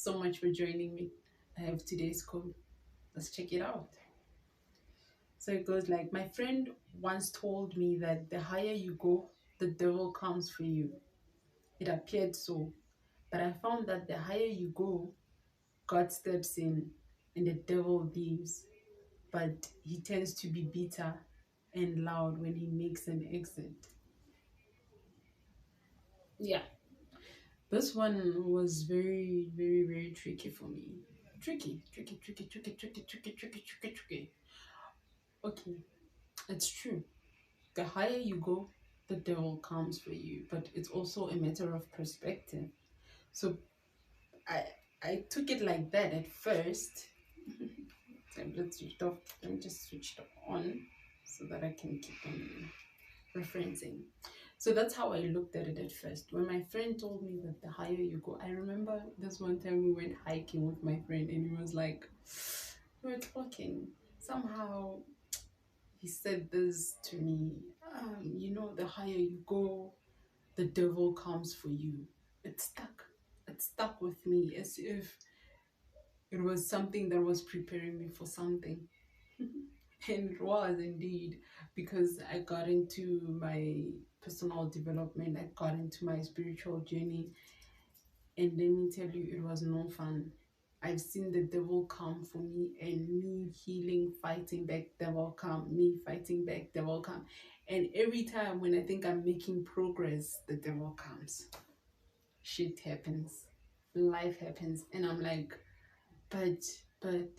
so much for joining me. I have today's code. Let's check it out. So it goes like, my friend once told me that the higher you go, the devil comes for you. It appeared so, but I found that the higher you go, God steps in and the devil leaves. But he tends to be bitter and loud when he makes an exit. Yeah, this one was very, very, very tricky for me. Tricky. Okay, it's true. The higher you go, the devil comes for you, but it's also a matter of perspective. So I I took it like that at first. So let's switch it off. Let me just switch it on so that I can keep on referencing. So that's how I looked at it at first. When my friend told me that the higher you go, I remember this one time we went hiking with my friend and he was like, we were talking. Somehow he said this to me, the higher you go, the devil comes for you. It stuck. It stuck with me as if it was something that was preparing me for something. And it was indeed, because I got into my personal development, I got into my spiritual journey, and let me tell you, it was no fun. I've seen the devil come for me, and me healing, fighting back, devil come, me fighting back, devil come. And every time when I think I'm making progress, the devil comes. Shit happens, life happens, and I'm like, but, but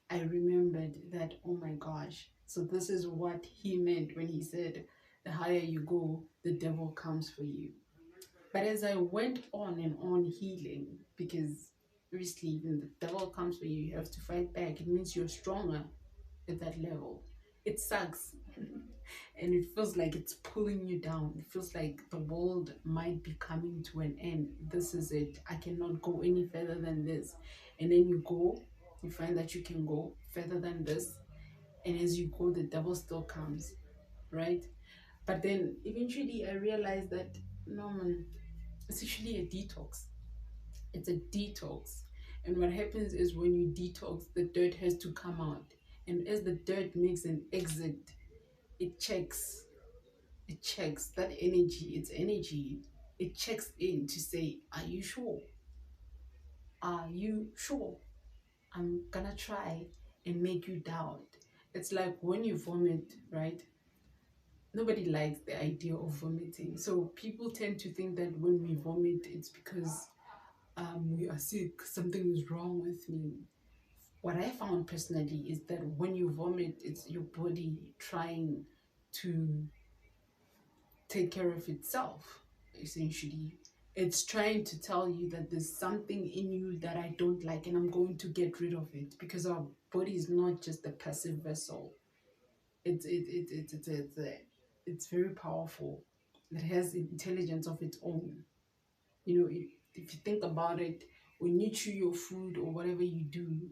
I remembered that, oh my gosh, so this is what he meant when he said, the higher you go, the devil comes for you. But as I went on and on healing, because obviously when the devil comes for you, you have to fight back. It means you're stronger at that level. It sucks. And it feels like it's pulling you down. It feels like the world might be coming to an end. This is it. I cannot go any further than this. And then you go, you find that you can go further than this. And as you go, the devil still comes, right? But then eventually I realized that, no, man, it's actually a detox. It's a detox. And what happens is when you detox, the dirt has to come out. And as the dirt makes an exit, it checks. It checks that energy, it's energy. It checks in to say, are you sure? Are you sure? I'm gonna try and make you doubt. It's like when you vomit, right? Nobody likes the idea of vomiting. So people tend to think that when we vomit, it's because we are sick, something is wrong with me. What I found personally is that when you vomit, it's your body trying to take care of itself, essentially. It's trying to tell you that there's something in you that I don't like and I'm going to get rid of it, because our body is not just a passive vessel. It's very powerful. It has intelligence of its own. If you think about it, when you chew your food or whatever you do,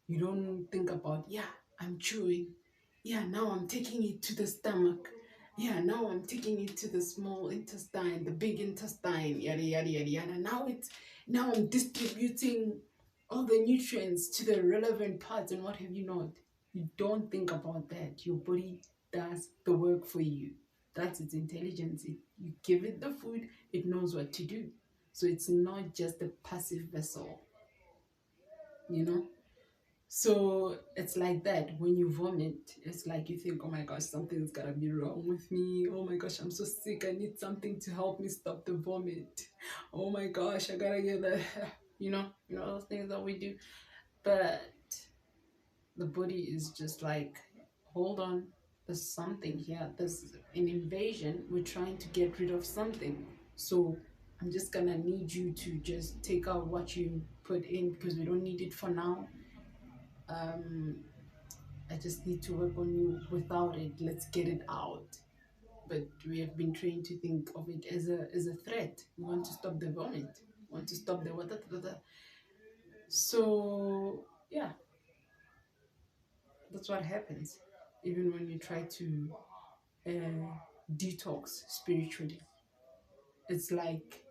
you don't think about, yeah, I'm chewing. Yeah, now I'm taking it to the stomach. Yeah, now I'm taking it to the small intestine, the big intestine, yada yada yada yada. Now I'm distributing all the nutrients to the relevant parts and what have you not. You don't think about that. Your body does the work for you. That's its intelligence. You give it the food, it knows what to do. So it's not just a passive vessel, you know? So it's like that. When you vomit, it's like you think, oh my gosh, something's gotta be wrong with me. Oh my gosh, I'm so sick. I need something to help me stop the vomit. Oh my gosh, I gotta get the, those things that we do. But the body is just like, hold on, there's something here. There's an invasion. We're trying to get rid of something. So I'm just gonna need you to just take out what you put in because we don't need it for now. I just need to work on you without it. Let's get it out. But we have been trained to think of it as a threat. We want to stop the vomit. We want to stop the water. So yeah, that's what happens. Even when you try to detox spiritually, it's like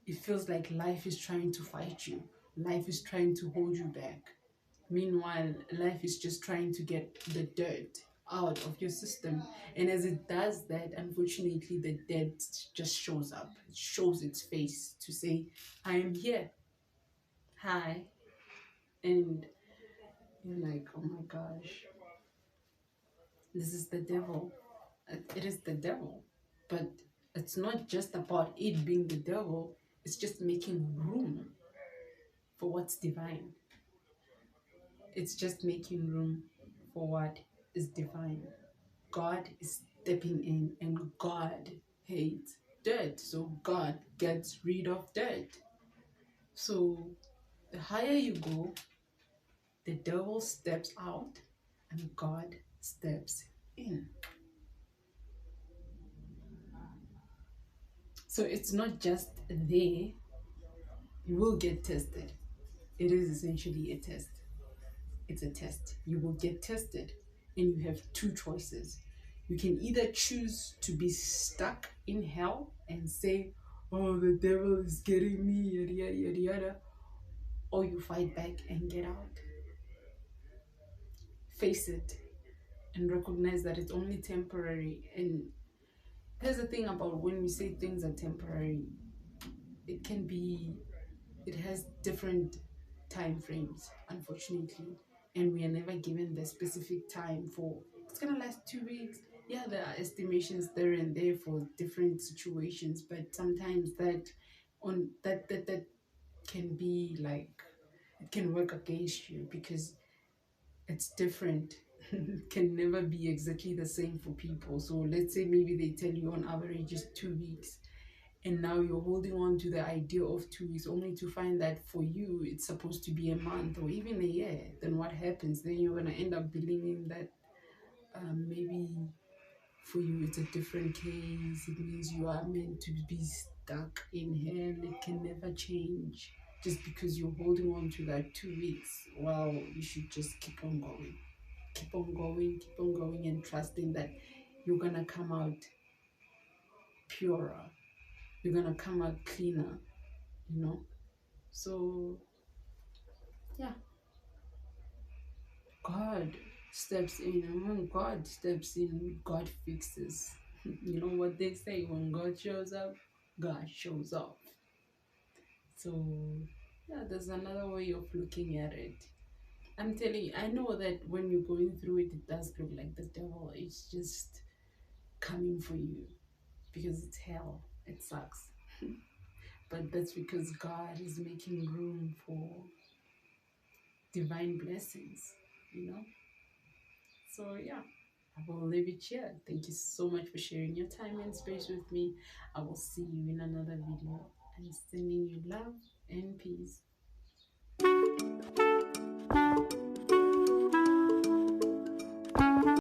it feels like life is trying to fight you. Life is trying to hold you back. Meanwhile, life is just trying to get the dirt out of your system. And as it does that, unfortunately, the dirt just shows up. It shows its face to say, I am here. Hi. And you're like, oh my gosh, this is the devil. It is the devil. But it's not just about it being the devil, it's just making room for what's divine. It's just making room for what is divine. God is stepping in, and God hates dirt. So God gets rid of dirt. So the higher you go, the devil steps out and God steps in. So it's not just there, you will get tested. It is essentially a test. It's a test. You will get tested, and you have two choices. You can either choose to be stuck in hell and say, oh, the devil is getting me, yada, yada, yada, yada, or you fight back and get out. Face it and recognize that it's only temporary. And here's the thing about when we say things are temporary, it can be, it has different time frames, unfortunately, and we are never given the specific time for it's gonna last 2 weeks. Yeah, there are estimations there and there for different situations, but sometimes that can be like, it can work against you because it's different. It can never be exactly the same for people. So let's say maybe they tell you on average is 2 weeks, and now you're holding on to the idea of 2 weeks only to find that for you it's supposed to be a month or even a year. Then what happens? Then you're going to end up believing that maybe for you it's a different case. It means you are meant to be stuck in hell. It can never change just because you're holding on to that 2 weeks. Well, you should just keep on going, keep on going, keep on going, and trusting that you're going to come out purer, you're going to come out cleaner, you know. So yeah, God steps in, and when God steps in, God fixes. You know what they say, when God shows up, God shows up. So yeah, there's another way of looking at it. I'm telling you, I know that when you're going through it, it does look like the devil is just coming for you because it's hell. It sucks. But that's because God is making room for divine blessings, you know? So yeah, I will leave it here. Thank you so much for sharing your time and space with me. I will see you in another video. I'm sending you love and peace.